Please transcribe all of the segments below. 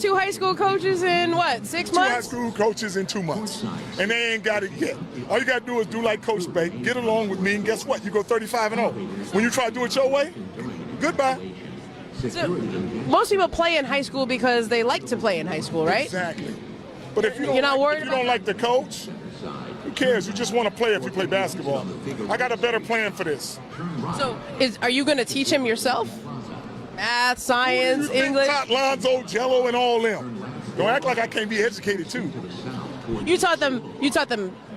2 high school coaches in what, 6 months? 2 high school coaches in 2 months, and they ain't got it yet. All you got to do is do like Coach Bay, get along with me, and guess what? You go 35-0. When you try to do it your way, goodbye. So, most people play in high school because they like to play in high school, right? Exactly. But if you don't, You're not worried if you don't like the coach, who cares? You just want to play if you play basketball. I got a better plan for this. So, are you going to teach him yourself? Math, science, English? Taught Lonzo, Jello, and all them. Don't act like I can't be educated too. You taught them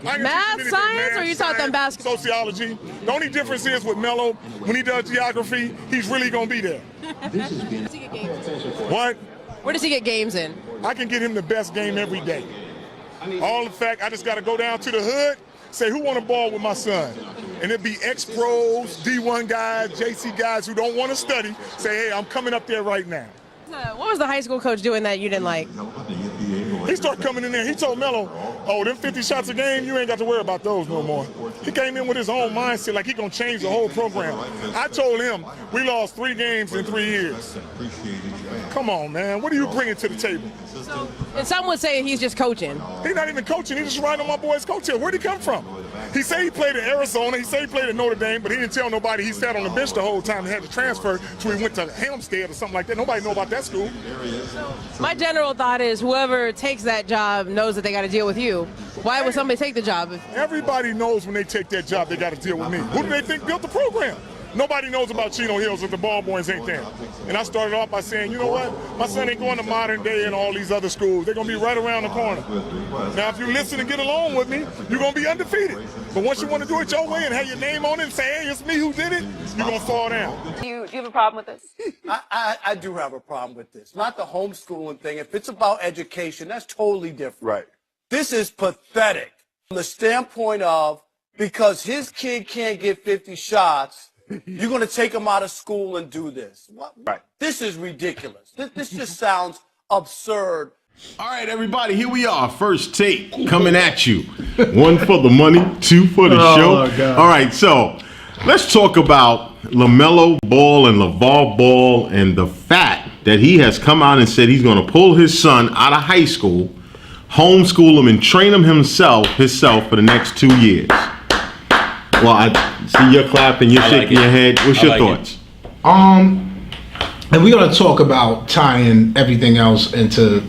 math, science, or you taught them basketball? Sociology. The only difference is with Melo, when he does geography, he's really going to be there. Where does he get games in? What? Where does he get games in? I can get him the best game every day. All the fact, I just got to go down to the hood, say, who want to ball with my son? And it'd be ex-pros, D1 guys, JC guys who don't want to study, say, hey, I'm coming up there right now. What was the high school coach doing that you didn't like? He started coming in there. He told Melo, oh, them 50 shots a game, you ain't got to worry about those no more. He came in with his own mindset, like he going to change the whole program. I told him, we lost 3 games in 3 years. Come on, man. What are you bringing to the table? So, and some would say he's just coaching. He's not even coaching. He's just riding on my boy's coattail. Where'd he come from? He said he played at Arizona. He said he played at Notre Dame, but he didn't tell nobody he sat on the bench the whole time and had to transfer till he went to Hampstead or something like that. Nobody know about that school. My general thought is whoever takes that job knows that they got to deal with you. Why would somebody take the job? Everybody knows when they take that job, they got to deal with me. Who do they think built the program? Nobody knows about Chino Hills if the ball boys ain't there. And I started off by saying, you know what? My son ain't going to Modern Day and all these other schools. They're going to be right around the corner. Now, if you listen and get along with me, you're going to be undefeated. But once you want to do it your way and have your name on it and say, hey, it's me who did it, you're going to fall down. Do you have a problem with this? I do have a problem with this. Not the homeschooling thing. If it's about education, that's totally different. Right. This is pathetic from the standpoint of because his kid can't get 50 shots, you're going to take him out of school and do this. What? Right. This is ridiculous. This just sounds absurd. All right, everybody, here we are. First take coming at you. 1 for the money, 2 for the show. God. All right, so let's talk about LaMelo Ball and Lavar Ball and the fact that he has come out and said he's going to pull his son out of high school, homeschool him, and train him himself for the next 2 years. Well, I see you're clapping, you're shaking your head. What's your thoughts? And we're going to talk about tying everything else into,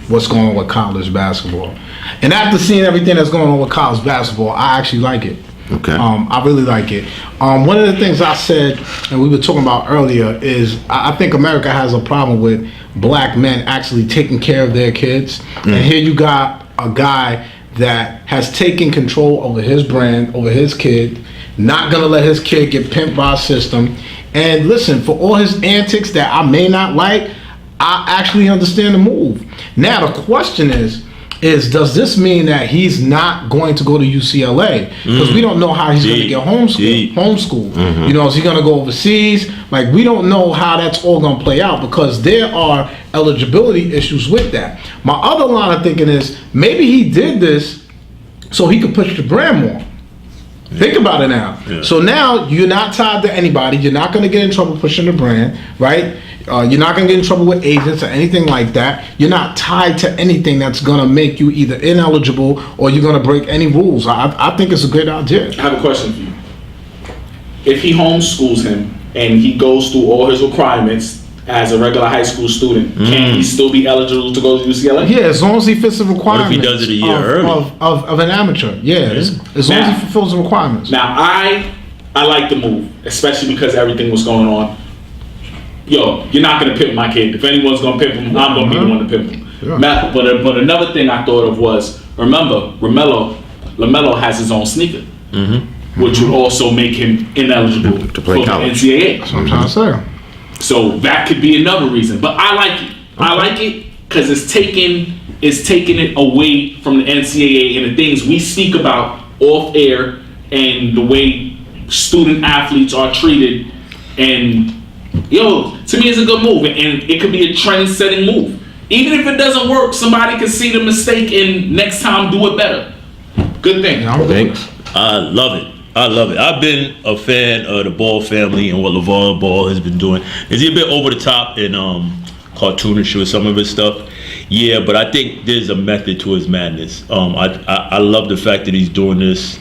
what's going on with college basketball. And after seeing everything that's going on with college basketball, I actually like it. Okay. I really like it. One of the things I said, and we were talking about earlier, is I think America has a problem with black men actually taking care of their kids. And here you got a guy that has taken control over his brand, over his kid, not gonna let his kid get pimped by a system. And listen, for all his antics that I may not like, I actually understand the move. Now the question is does this mean that he's not going to go to UCLA? Because we don't know how he's going to get homeschooled. Is he going to go overseas? Like, we don't know how that's all going to play out because there are eligibility issues with that. My other line of thinking is maybe he did this so he could push the brand more. Think about it now. Yeah. So now you're not tied to anybody. You're not going to get in trouble pushing the brand, right? You're not going to get in trouble with agents or anything like that. You're not tied to anything that's going to make you either ineligible or you're going to break any rules. I think it's a great idea. I have a question for you. If he homeschools him and he goes through all his requirements as a regular high school student, can he still be eligible to go to UCLA? Yeah, as long as he fits the requirements. What if he does it a year early? Of an amateur. Yeah, as long as he fulfills the requirements. Now, I like the move, especially because everything was going on. Yo, you're not going to pimp my kid. If anyone's going to pimp him, I'm going to be the one to pimp him. Sure. Now, but another thing I thought of was, remember, LaMelo has his own sneaker, which would also make him ineligible to play college. The NCAA. That's what I'm trying to say. So that could be another reason. But I like it. Okay. I like it because it's taking it away from the NCAA and the things we speak about off air and the way student athletes are treated. And to me, it's a good move, and it could be a trend-setting move. Even if it doesn't work, somebody can see the mistake and next time do it better. Good thing. Thanks. I love it. I've been a fan of the Ball family and what LaVar Ball has been doing. Is he a bit over the top in cartoonish with some of his stuff. Yeah, but I think there's a method to his madness. I love the fact that he's doing this.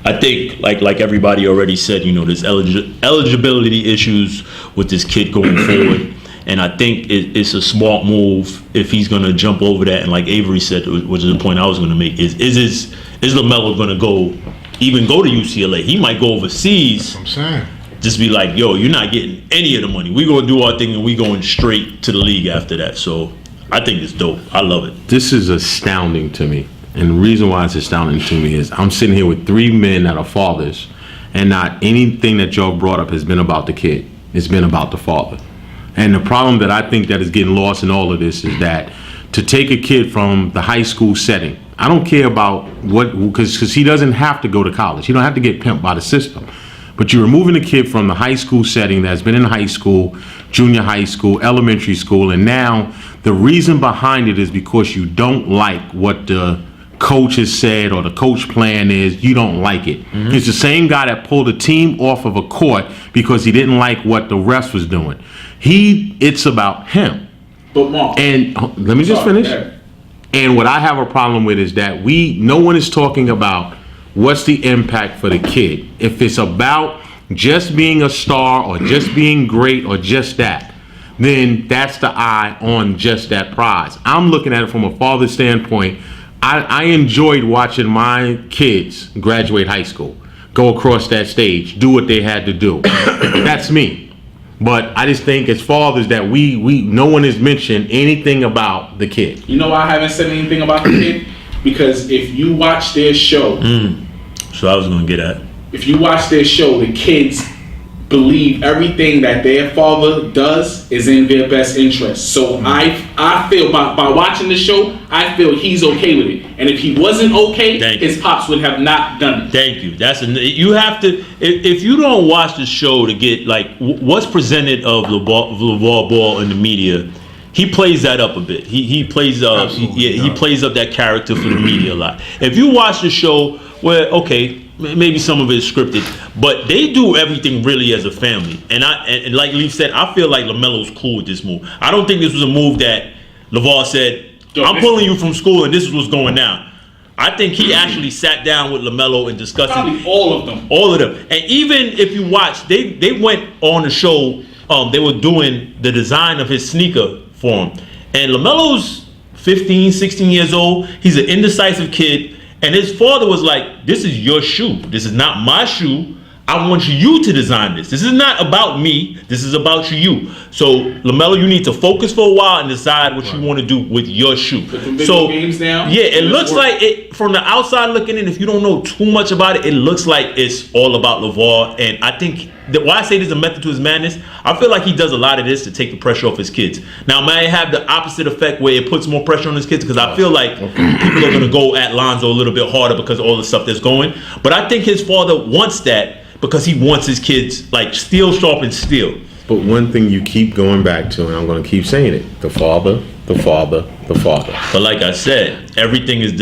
I think, like everybody already said, there's eligibility issues with this kid going forward. And I think it's a smart move if he's going to jump over that. And like Avery said, which is the point I was going to make, is LaMelo going to go to UCLA? He might go overseas. I'm saying. Just be like, yo, you're not getting any of the money. We're going to do our thing and we're going straight to the league after that. So I think it's dope. I love it. This is astounding to me. And the reason why it's astounding to me is I'm sitting here with 3 men that are fathers, and not anything that y'all brought up has been about the kid. It's been about the father. And the problem that I think that is getting lost in all of this is that to take a kid from the high school setting, I don't care about because he doesn't have to go to college. He don't have to get pimped by the system. But you're removing a kid from the high school setting that's been in high school, junior high school, elementary school, and now the reason behind it is because you don't like what the coach has said or the coach plan is. You don't like it. Mm-hmm. It's the same guy that pulled a team off of a court because he didn't like what the refs was doing. It's about him. But Mark, and let me just finish. And what I have a problem with is that no one is talking about what's the impact for the kid. If it's about just being a star or just being great or just that, then that's the eye on just that prize. I'm looking at it from a father's standpoint. I enjoyed watching my kids graduate high school, go across that stage, do what they had to do. That's me. But I just think as fathers that no one has mentioned anything about the kid. You know why I haven't said anything about the kid? Because if you watch their show, so I was gonna get at. If you watch their show, the kids believe everything that their father does is in their best interest. So I feel by watching the show, I feel he's okay with it. And if he wasn't okay, his pops would have not done it. Thank you. You have to. If you don't watch the show to get like what's presented of LaVar Ball in the media, he plays that up a bit. He plays he plays up that character for the media a lot. If you watch the show, maybe some of it is scripted, but they do everything really as a family. And like Leaf said, I feel like LaMelo's cool with this move. I don't think this was a move that LaVar said, I'm pulling you from school and this is what's going down. I think he actually sat down with LaMelo and discussed probably all of them. All of them. And even if you watch, they went on the show, they were doing the design of his sneaker for him. And LaMelo's 15, 16 years old. He's an indecisive kid. And his father was like, this is your shoe. This is not my shoe. I want you to design this. This is not about me. This is about you. So, LaMelo, you need to focus for a while and decide what you want to do with your shoe. So, games now, yeah, it looks like it from the outside looking in. If you don't know too much about it, it looks like it's all about LaVar. And I think that why I say there's a method to his madness, I feel like he does a lot of this to take the pressure off his kids. Now, it might have the opposite effect where it puts more pressure on his kids because I feel like people are going to go at Lonzo a little bit harder because of all the stuff that's going. But I think his father wants that because he wants his kids like steel sharpens steel. But one thing you keep going back to, and I'm going to keep saying it, the father. But like I said, everything is,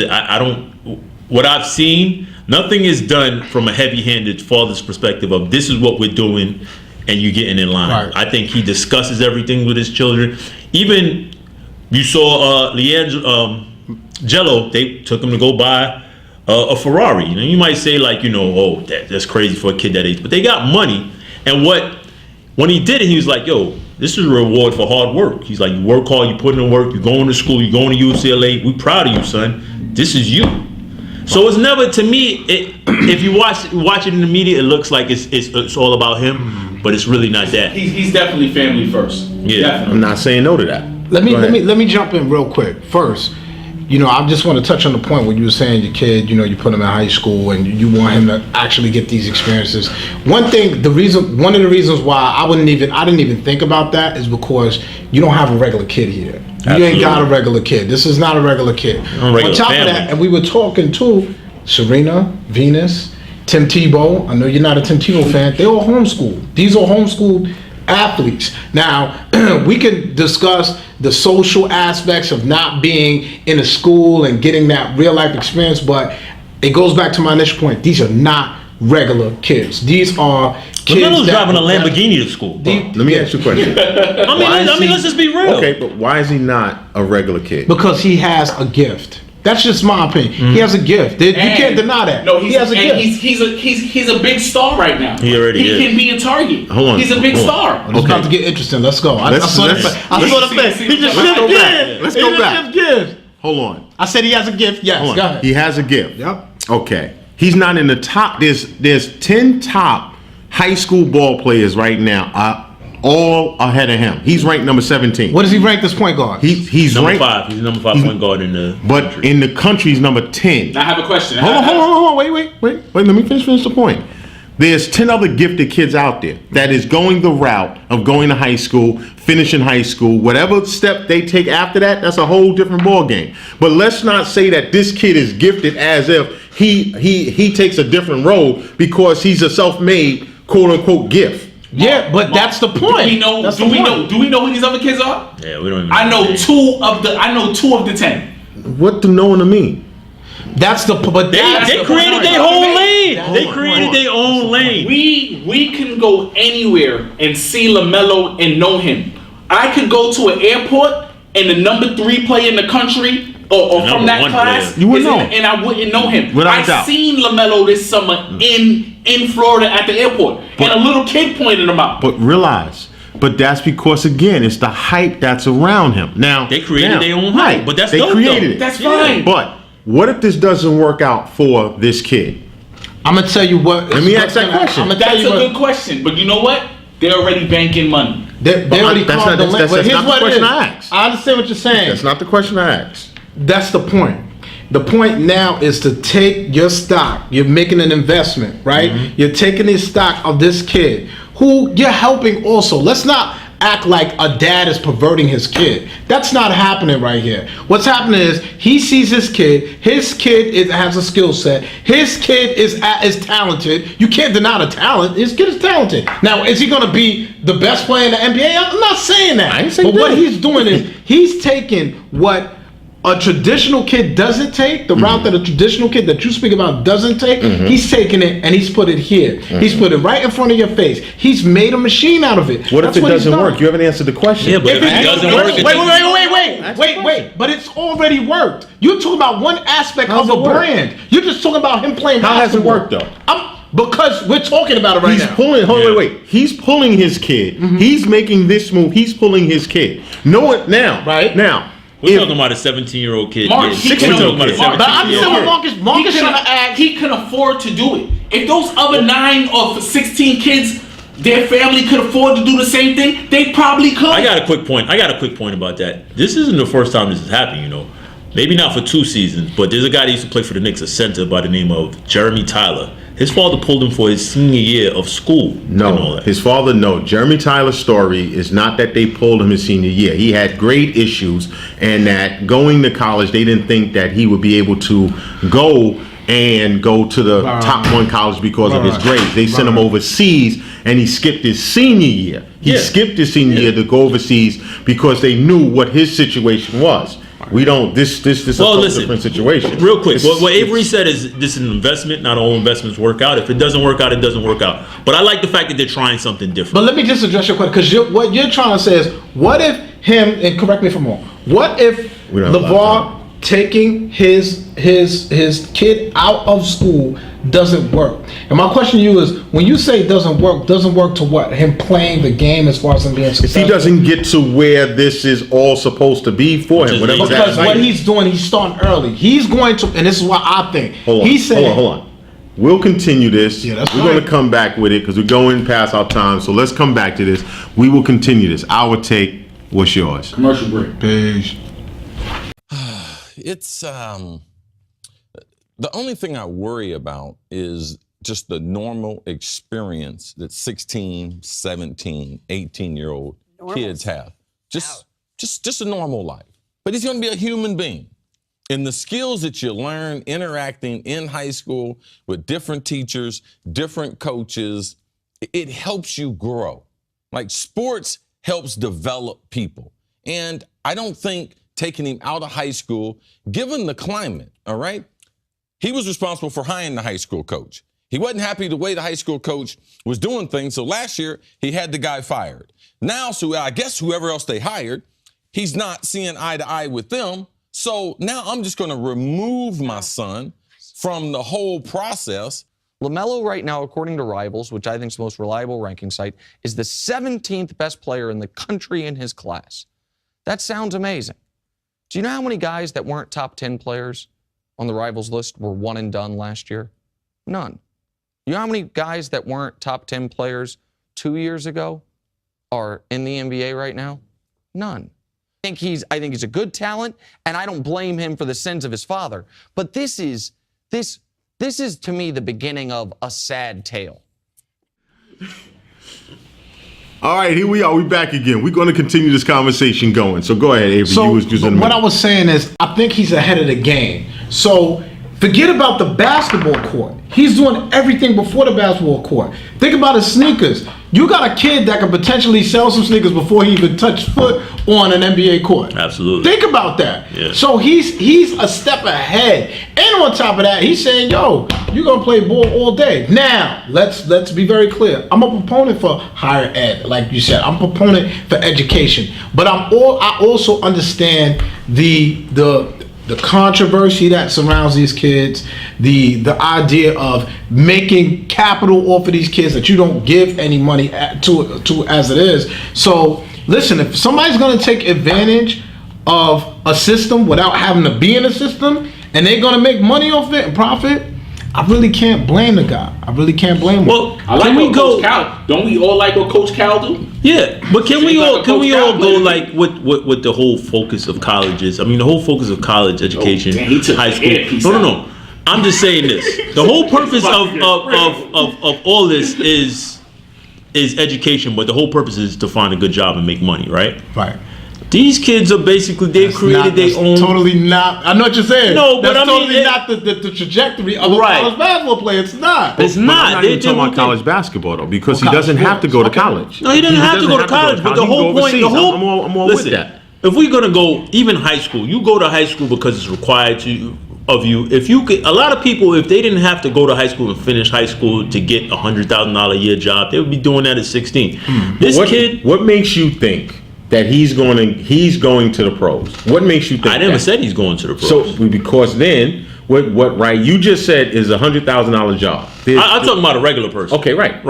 what I've seen, nothing is done from a heavy-handed father's perspective of this is what we're doing and you getting in line. Right. I think he discusses everything with his children. Even you saw Jello, they took him to go buy a Ferrari. You might say like, that's crazy for a kid that age, but they got money. And when he did it, he was like, yo, this is a reward for hard work. He's like, you work hard, you put in the work, you're going to school, you're going to UCLA, we proud of you, son. This is you. So it's never, to me, if you watch it in the media, it looks like it's all about him, but it's really not that. He's definitely family first. Yeah, definitely. I'm not saying no to that. Let me jump in real quick. First, I just want to touch on the point where you were saying your kid, you put him in high school and you want him to actually get these experiences. One of the reasons why I didn't even think about that is because you don't have a regular kid here. You ain't got a regular kid. This is not a regular kid. On top of that, and we were talking to Serena, Venus, Tim Tebow. I know you're not a Tim Tebow fan. They all homeschooled. These are homeschooled athletes. Now, we can discuss the social aspects of not being in a school and getting that real life experience, but it goes back to my initial point. These are not regular kids. These are LaMelo's driving a Lamborghini to school. Let me ask you a question. Let's just be real. Okay, but why is he not a regular kid? Because he has a gift. That's just my opinion. He has a gift. You can't deny that. No, he has a gift. He's a big star right now. He already is. He can be a target. Hold on. He's a big star. It's about to get interesting. Let's go. I saw the face. He just Let's go shifted back. Let's go back. Gift. Hold on. I said he has a gift. Yes. Hold Go on. ahead. He has a gift. Yep. Okay. He's not in the top. There's 10 top high school ball players right now. All ahead of him. He's ranked number 17. What does he rank this point guard? He's number ranked 5. He's number 5 point guard in the But country. in the country, he's number 10. I have a question. Hold on. Wait. Let me finish the point. There's 10 other gifted kids out there that is going the route of going to high school, finishing high school. Whatever step they take after that, that's a whole different ball game. But let's not say that this kid is gifted as if he takes a different road because he's a self-made quote unquote gift. Yeah, but that's the point. Do we know who these other kids are? Yeah, we don't even know. I know two of the 10. What do knowing to mean? That's the but They created their whole lane. They created their own lane. We can go anywhere and see LaMelo and know him. I could go to an airport and the number 3 player in the country or from that class, you wouldn't know, and I wouldn't know him. Without doubt. I seen LaMelo this summer in Florida at the airport, and a little kid pointed him out. But that's because again, it's the hype that's around him. Now They created their own hype, but that's they dope, created though. it. That's fine. But what if this doesn't work out for this kid? I'm gonna tell you what. Let me ask that question. That's a good question, but you know what? They're already banking money. They already called the lane. That's But here's not the what it question is. I asked. I understand what you're saying. That's not the question I asked. That's the point. The point now is to take your stock. You're making an investment, right? Mm-hmm. You're taking the stock of this kid who you're helping also. Let's not act like a dad is perverting his kid. That's not happening right here. What's happening is he sees his kid. His kid has a skill set. His kid is talented. You can't deny the talent. His kid is talented. Now, is he going to be the best player in the NBA? I'm not saying that. I ain't saying but what that. he's doing is he's taking what a traditional kid doesn't take, the route that a traditional kid that you speak about doesn't take, he's taking it and he's put it here. He's put it right in front of your face. He's made a machine out of it. What That's if it he's doesn't done. work? You haven't answered the question. Yeah, but if it doesn't work, Wait. But it's already worked. You're talking about one aspect How's of it a work? brand. You're just talking about him playing How has it basketball. worked though? Because we're talking about it right He's now. pulling. Wait. He's pulling his kid. He's making this move. He's pulling his kid. Know it now. Right. Now. We're talking about a 17-year-old kid. Mark, We're talking about a But I'm saying 17-year-old what kid. Marcus trying to ask. He can afford to do it. If those other 9 or 16 kids, their family could afford to do the same thing, they probably could. I got a quick point about that. This isn't the first time this has happened, you know. Maybe not for 2 seasons, but there's a guy that used to play for the Knicks, a center by the name of Jeremy Tyler. His father pulled him for his senior year of school. And all No, that. his father, no. Jeremy Tyler's story is not that they pulled him his senior year. He had great issues, and that going to college, they didn't think that he would be able to go to the top 1 college because of his grades. They sent him overseas, and he skipped his senior year. He skipped his senior year to go overseas because they knew what his situation was. We don't. This is a totally different situation. Real quick, what Avery said is this is an investment. Not all investments work out. If it doesn't work out, it doesn't work out. But I like the fact that they're trying something different. But let me just address your question, because what you're trying to say is, what if him, and correct me if I'm wrong, what if We don't have a lot of LaVar taking his kid out of school doesn't work? And my question to you is, when you say doesn't work to what? Him playing the game as far as him being If successful? he doesn't get to where this is all supposed to be for him, whatever that Because what he's doing, he's starting early. He's going to, and this is what I think. Hold on. We'll continue this. Yeah, that's We're fine. going to come back with it because we're going past our time. So let's come back to this. We will continue this. Our take. What's yours? Commercial break. Peace. It's the only thing I worry about is just the normal experience that 16, 17, 18-year-old kids have. Just a normal life. But he's going to be a human being. And the skills that you learn interacting in high school with different teachers, different coaches, it helps you grow. Like sports helps develop people. And I don't think taking him out of high school, given the climate, all right? He was responsible for hiring the high school coach. He wasn't happy the way the high school coach was doing things. So last year, he had the guy fired. Now, so I guess whoever else they hired, he's not seeing eye to eye with them. So now I'm just going to remove my son from the whole process. LaMelo right now, according to Rivals, which I think is the most reliable ranking site, is the 17th best player in the country in his class. That sounds amazing. Do you know how many guys that weren't top 10 players on the Rivals list were one and done last year? None. You know how many guys that weren't top 10 players 2 years ago are in the NBA right now? None. I think he's a good talent, and I don't blame him for the sins of his father. But this is to me the beginning of a sad tale. All right, here we are. We're back again. We're going to continue this conversation going. So go ahead, Avery. So what I was saying is, I think he's ahead of the game. So forget about the basketball court. He's doing everything before the basketball court. Think about his sneakers. You got a kid that can potentially sell some sneakers before he even touched foot on an NBA court. Absolutely. Think about that. Yeah. So he's a step ahead. And on top of that, he's saying, yo, you're going to play ball all day. Now, let's be very clear. I'm a proponent for higher ed, like you said. I'm a proponent for education. But I also understand the controversy that surrounds these kids, the idea of making capital off of these kids that you don't give any money to as it is. So listen, if somebody's going to take advantage of a system without having to be in a system, and they're going to make money off it and profit, I really can't blame the guy. I really can't blame him. Well, I like what Coach Cal. Don't we all like what Coach Cal do? Yeah, but can we all go like what the whole focus of college is? I mean, the whole focus of college education, high school. No. I'm just saying this. The whole purpose of all this is education, but the whole purpose is to find a good job and make money, right? Right. These kids are basically created their own. Totally not. I know what you're saying. No, but that's I mean, totally not the trajectory of a college basketball player. It's not. It's not. I'm not even talking about college basketball though, because he doesn't have to go to college. No, he doesn't have to go to college. But the whole point, I'm all with that. If we're gonna go even high school, you go to high school because it's required of you. If you could, a lot of people, if they didn't have to go to high school and finish high school to get $100,000 a year job, they would be doing that at 16. What makes you think that he's going to the pros? What makes you think? I never said he's going to the pros. So because then what right? You just said is $100,000 job. I'm talking about a regular person. Okay, right.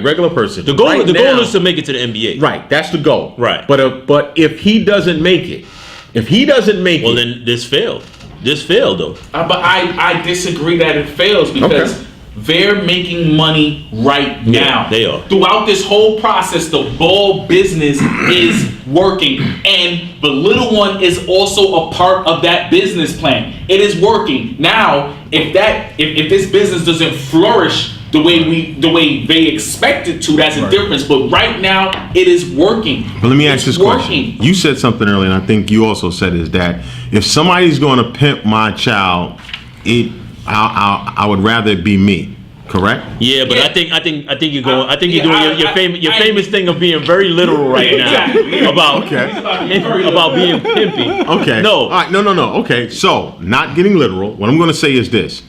Regular person. The goal is to make it to the NBA. Right, that's the goal. Right. But if he doesn't make it, well, then this failed. This failed though. But I disagree that it fails because they're making money right now. Yeah, they are. Throughout this whole process, the ball business is working, and the little one is also a part of that business plan. It is working now. If this business doesn't flourish the way they expect it to, that's a difference. But right now, it is working. But let me ask this question. You said something earlier, and I think you also said is that if somebody's going to pimp my child, I would rather it be me. Correct? Yeah, but I think you're going. I think you're doing your famous thing of being very literal right now about being pimpy. Okay. No. All right. No. Okay. So, not getting literal. What I'm going to say is this: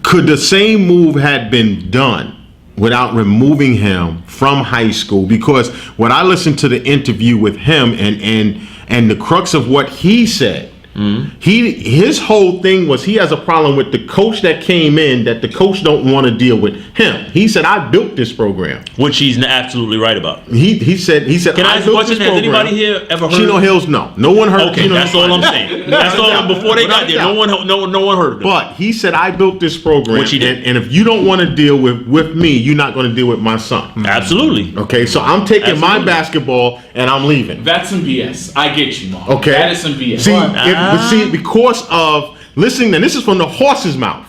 could the same move had been done without removing him from high school? Because when I listened to the interview with him and the crux of what he said. His whole thing was he has a problem with the coach that came in, that the coach don't want to deal with him. He said, I built this program. Which he's absolutely right about. He said Can I ask a question? Has anybody here ever heard Chino Hills? No one heard. Okay, Chino that's Hills. all I'm saying. That's all. Before they got there, no one heard of it. But he said, I built this program, which he did. And if you don't want to deal with me, you're not going to deal with my son. Absolutely. Okay, so I'm taking my basketball and I'm leaving. That's some BS. I get you, Mom. Okay, that is some BS. See, because of listening, and this is from the horse's mouth.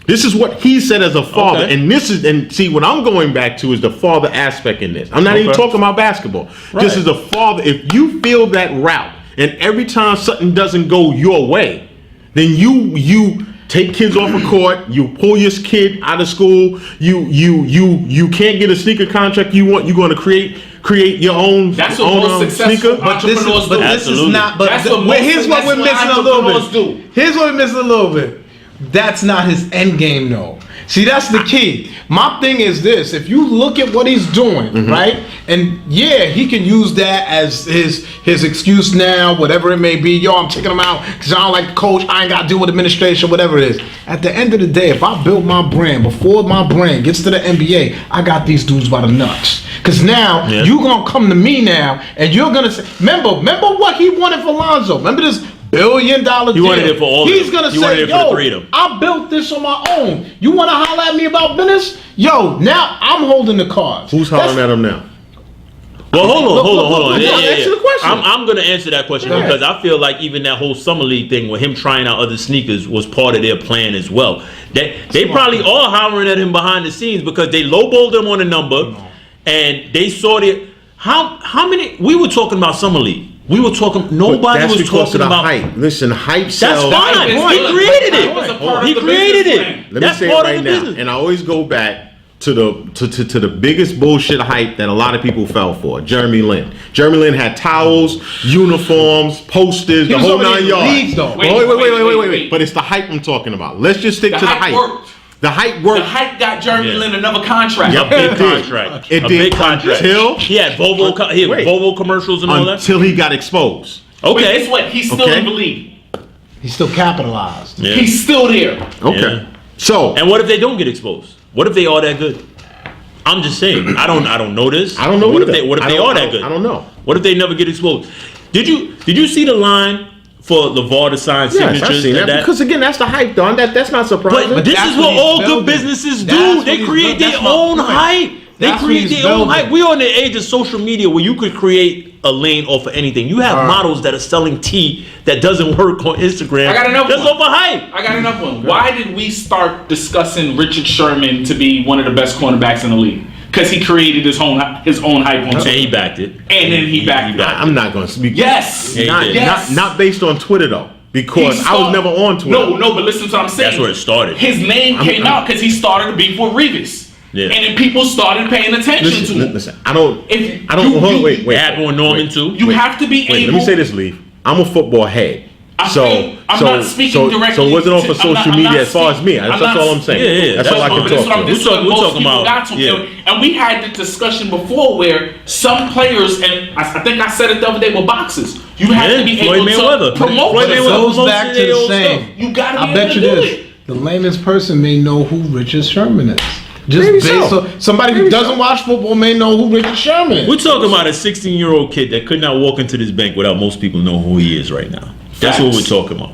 This is what he said as a father, and see what I'm going back to is the father aspect in this. I'm not even talking about basketball. Right. This is a father. If you feel that route, and every time something doesn't go your way, then you take kids off of court, you pull your kid out of school, you can't get a sneaker contract you want, you're going to create your own. That's what most successful sneaker. entrepreneurs do. This is not. But here's what we're missing a little bit. Here's what we're missing a little bit. That's not his end game, though. See, that's the key. My thing is this: if you look at what he's doing, right, and yeah, he can use that as his excuse now, whatever it may be. Yo, I'm taking him out because I don't like the coach. I ain't got to deal with administration, whatever it is. At the end of the day, if I build my brand before my brand gets to the NBA, I got these dudes by the nuts. Because now you gonna come to me now, and you're gonna say, remember what he wanted for Lonzo. Remember this $1 billion deal. He wanted it for all of them. He's gonna He say, wanted it for the three of them. I built this on my own. You want to holler at me about business? Yo, now I'm holding the cards. Who's hollering at him now? Well, hold on. Answer the question. I'm going to answer that question because I feel like even that whole summer league thing with him trying out other sneakers was part of their plan as well. They probably are hollering at him behind the scenes because they lowballed him on a number, and they saw it. How many? We were talking about summer league. We were talking. Nobody was talking about hype. Listen, hype sells. That's fine. He created it. He created it. Let me say it right now, and I always go back to the biggest bullshit hype that a lot of people fell for. Jeremy Lin. Jeremy Lin had towels, uniforms, posters, the whole 9 yards. Wait. But it's the hype I'm talking about. Let's just stick to the hype. The hype worked. The hype got Jeremy Lin another contract. Yep, big contract. It a did big contract. Until he had Volvo commercials and all that. Until he got exposed. Okay. But guess what? He's still in the league. He's still capitalized. Yeah. He's still there. Okay. Yeah. So. And what if they don't get exposed? What if they are that good? I'm just saying. I don't know this. I don't know. What if they are that good? I don't know. What if they never get exposed? Did you see the line for Lavar to sign signatures? I've seen that. Because again, that's the hype, Don. That's not surprising. But this is what all good businesses do. They create their own hype. They create their own hype. We're on the age of social media where you could create a lane off of anything. You have models that are selling tea that doesn't work on Instagram. I got another That's one. off of hype. I got another one. Why did we start discussing Richard Sherman to be one of the best cornerbacks in the league? Because he created his own hype on Twitter. And he backed it. And then he backed it. I'm not going to speak. Yes. Not based on Twitter though. Because I was never on Twitter. No, but listen to what I'm saying. That's where it started. His name came out because he started to beef with Revis. Yeah. And then people started paying attention to him. Listen, I don't. Wait. It happened with Norman too. You have to be able. Let me say this, Lee. I'm a football head. I'm not speaking directly. So it wasn't off of social media as far as me. That's all I'm saying. Yeah. That's all I can talk about. We're talking about. And we had the discussion before where some players, and I think I said it the other day with boxers, you have to be able to promote. But it goes back to the same. You got to be I bet you this. The layman's person may know who Richard Sherman is. Just based on somebody who doesn't watch football may know who Richard Sherman is. We're talking about a 16-year-old kid that could not walk into this bank without most people knowing who he is right now. That's what we're talking about.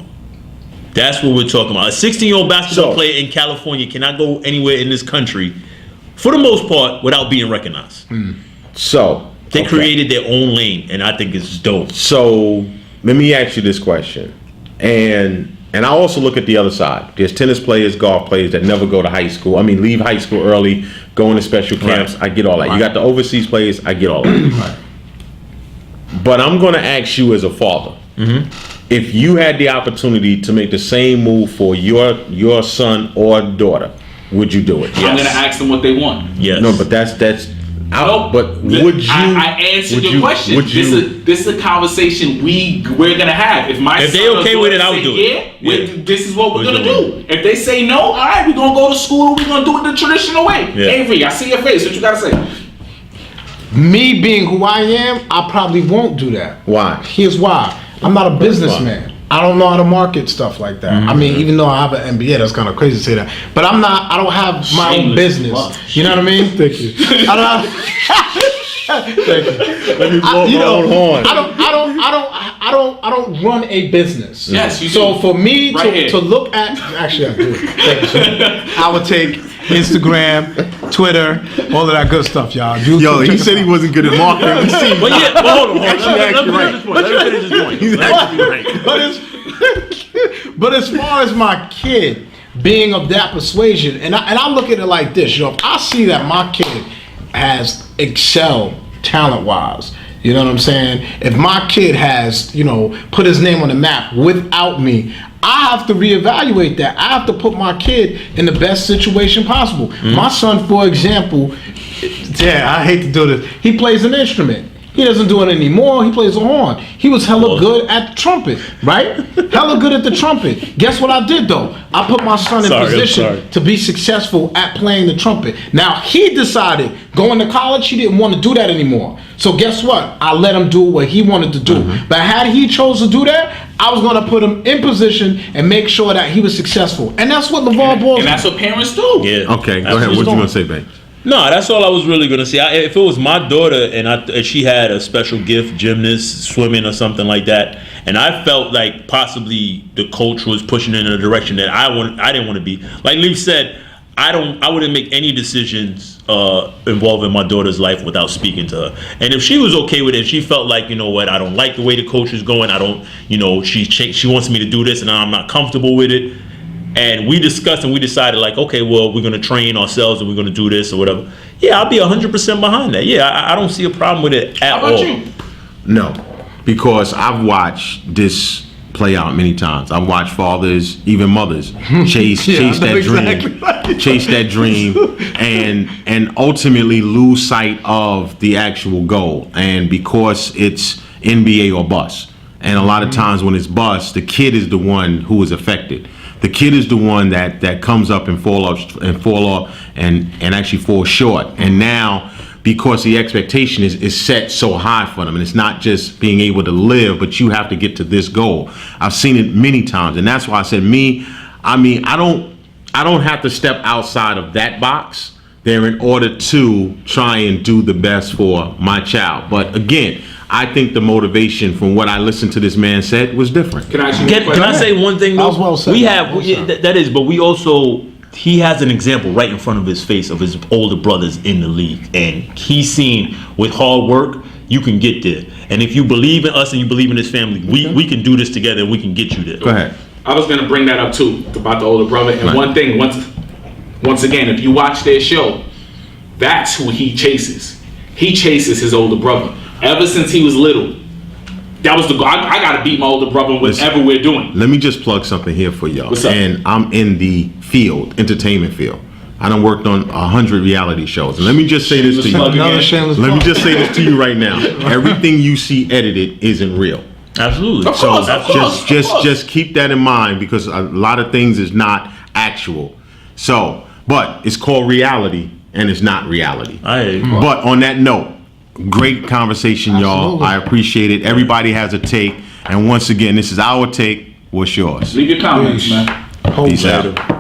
That's what we're talking about. A 16-year-old basketball player in California cannot go anywhere in this country, for the most part, without being recognized. So they created their own lane, and I think it's dope. So let me ask you this question, and I also look at the other side. There's tennis players, golf players that never go to high school. I mean, leave high school early, go into special camps. Right. I get all that. Right. You got the overseas players. I get all that. Right. But I'm going to ask you as a father. If you had the opportunity to make the same move for your son or daughter, would you do it? Yes. I'm going to ask them what they want. Yes. No, but that's out. But would you? I answered your question. This is a conversation we're going to have. If they okay with it, I'll do it. This is what we're going to do. If they say no, all right, we're going to go to school and we're going to do it the traditional way. Yeah. Avery, I see your face. What you got to say? Me being who I am, I probably won't do that. Why? Here's why. I'm not a businessman. I don't know how to market stuff like that. I mean, even though I have an MBA, that's kind of crazy to say that. But I don't have my own business. You know what I mean? Thank you. I don't have. Thank you. Let me blow my own horn. I don't run a business. Yes, you do. So for me to look at, actually I do. Thank you. I would take Instagram, Twitter, all of that good stuff, y'all. Yo, he said he wasn't good at marketing. But yeah, hold on. Let me finish this point. He's actually right. But as far as my kid being of that persuasion, and I look at it like this, if I see that my kid has excelled talent-wise, you know what I'm saying? If my kid has, put his name on the map without me, I have to reevaluate that. I have to put my kid in the best situation possible. My son, for example, I hate to do this, he plays an instrument. He doesn't do it anymore. He plays the horn. He was hella good at the trumpet, right? Hella good at the trumpet. Guess what I did though? I put my son in position to be successful at playing the trumpet. Now he decided going to college, he didn't want to do that anymore. So guess what? I let him do what he wanted to do. But had he chose to do that, I was going to put him in position and make sure that he was successful. And that's what LaVar Ball. And that's what parents do. Yeah. Okay, go ahead. What you going to say, babe? No, that's all I was really gonna say. If it was my daughter and she had a special gift, gymnast, swimming, or something like that, and I felt like possibly the coach was pushing in a direction that I didn't want to be. Like Leaf said, I wouldn't make any decisions involving my daughter's life without speaking to her. And if she was okay with it, she felt like, you know what, I don't like the way the coach is going. I don't, you know, she wants me to do this, and I'm not comfortable with it. And we discussed and we decided, like, okay, well, we're going to train ourselves and we're going to do this or whatever. Yeah, I'll be 100% behind that. Yeah, I don't see a problem with it at all. You? No, because I've watched this play out many times. I've watched fathers, even mothers, chase that dream, and ultimately lose sight of the actual goal. And because it's NBA or bust, and a lot of times when it's bust, the kid is the one who is affected. The kid is the one that comes up and fall off and actually falls short. And now, because the expectation is set so high for them, and it's not just being able to live, but you have to get to this goal. I've seen it many times, and that's why I said I don't have to step outside of that box there in order to try and do the best for my child. But again, I think the motivation from what I listened to this man said was different. Can I say one thing though? Well said. He has an example right in front of his face of his older brothers in the league, and he's seen with hard work you can get there. And if you believe in us and you believe in this family, we can do this together and we can get you there. Go ahead. I was going to bring that up too about the older brother. And one thing, once again, if you watch their show, that's who he chases. He chases his older brother. Ever since he was little, that was the goal. I got to beat my older brother whatever we're doing. Let me just plug something here for y'all. What's up? And I'm in the entertainment field. I done worked on 100 reality shows. And let me just say this to you. Let me just say this to you right now. Everything you see edited isn't real. Absolutely. Of course. Just keep that in mind, because a lot of things is not actual. So, but it's called reality and it's not reality. But on that note, great conversation, y'all. I appreciate it. Everybody has a take. And once again, this is our take. What's yours? Leave your comments, man. Peace out.